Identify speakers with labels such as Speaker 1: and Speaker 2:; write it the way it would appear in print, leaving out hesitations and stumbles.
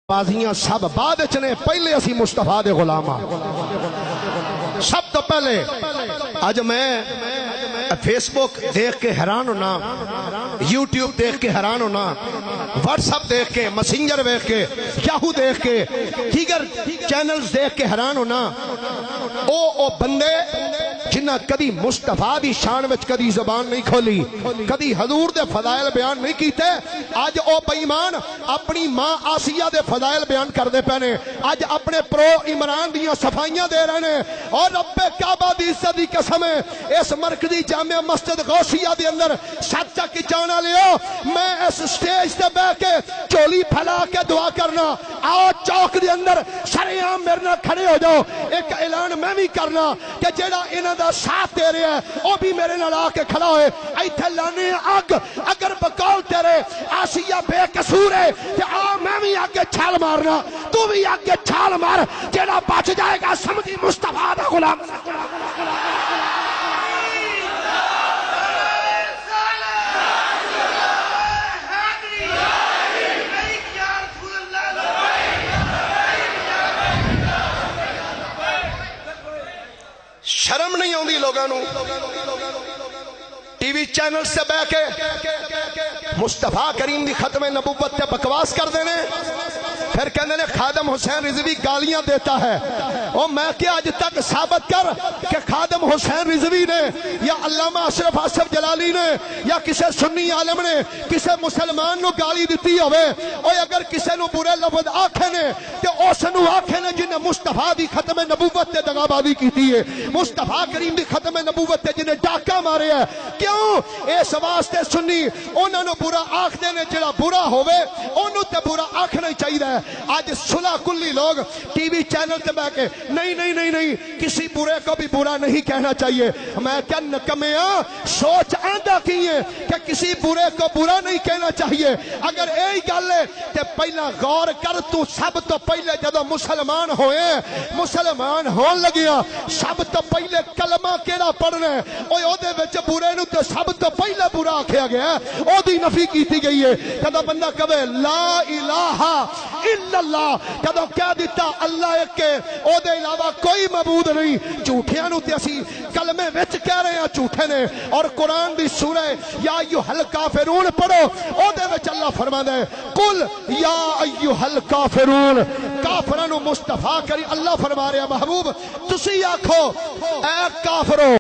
Speaker 1: بازیاں سب بعد چنے پہلے اسی مصطفیٰ دے غلام ہاں سب تو پہلے آج میں فیس بک دیکھ کے حیران ہونا یوٹیوب دیکھ کے حیران ہونا واٹس اپ دیکھ کے میسنجر دیکھ کے یاہو دیکھ کے دیگر چینلز دیکھ کے حیران ہونا او بندے جنہ کدی مصطفیٰ دی شان وچ کدی زبان نہیں کھولی کدی حضور دے فضائل بیان نہیں کیتے آج او بےایمان اپنی ماں آسیہ دے فضائل بیان کر دے پہنے آج اپنے پرو عمران دیاں صفائیاں دے رہے ہیں اور رب کعبہ دی عزت دی قسم ہے اس مرکزی جامع مسجد غوثیہ دے اندر سچا کی جانا لیو میں اس سٹیج تے بیٹھ کے چولی پھیلا کے دعا کرنا آؤ چوک دے اندر شریعام میرے نال کھڑے ہو جاؤ ایک اعلان میں بھی کرنا کہ جیڑا انہاں دا ساتھ دے رہے ہیں وہ بھی میرے نال آ کے کھڑا ہوئے ایتھے لانے اگ اگر بقول تیرے آسیہ بے قصور ہے کہ آ میں بھی آگے چھال مارنا تو بھی آگے چھال مار جیڑا بچ جائے گا سمجھی مصطفیٰ دا غلام شرم نہیں ہوندی لوگانو ٹی وی چینل سے بہ کے مصطفیٰ کریم دی ختم نبوت تے بکواس کر دینے پھر کہنے نے خادم حسین رضوی گالیاں دیتا ہے اور میں کیا آج تک ثابت کر کہ خادم حسین رضوی نے یا علامہ اشرف آصف جلالی نے یا کسے سنی عالم نے کسے مسلمان نو گالی دیتی ہوئے اور اگر کسے نو برے لفظ آکھے نے کہ اس نو آکھے نے جنہیں مصطفیٰ دی ختم نبوت تے دغابازی کی ہے مصطفیٰ کریم دی ختم نبوت تے جنہیں ڈاکہ مارے ہے کیوں اس واسطے سنی انہوں نے برا آکھ دینے جڑا برا ہوئے انہوں تے برا آکھنا ہی چاہیے ہے آج صلح کلی لوگ ٹی وی چینل تے بیٹھ کے نہیں کسی برے کو بھی برا نہیں کہنا چاہیے میں کیا نکمیاں سوچ آندہ کی ہے کہ کسی برے کو برا نہیں کہنا چاہیے اگر ایک گل ہے تے پہلا غور کر تو سب تو پہلے جدو مسلمان ہوئے مسلمان ہون لگیا سب تو پہلے کلمہ کیڑا پڑھنے اوہ او دے وچ برے نو تے سب تو پہلے برا آکھیا گیا او دی نفی کیتی گئی ہے جدو بندہ کہے لا الہ الا اللہ جدو کہہ دیتا اللہ ایک کے او دے علاوہ کوئی معبود نہیں جھوٹیاں نو تے اسی کلمے وچ کہہ رہے ہیں جھوٹے نے اور قرآن دی سورہ یا ایھا الکافرون پڑھو او دے وچ اللہ فرماندا ہے قل یا ایھا الکافرون کافراں نو مصطفیٰ کری اللہ فرما رہا محبوب تسی آکھو اے کافرو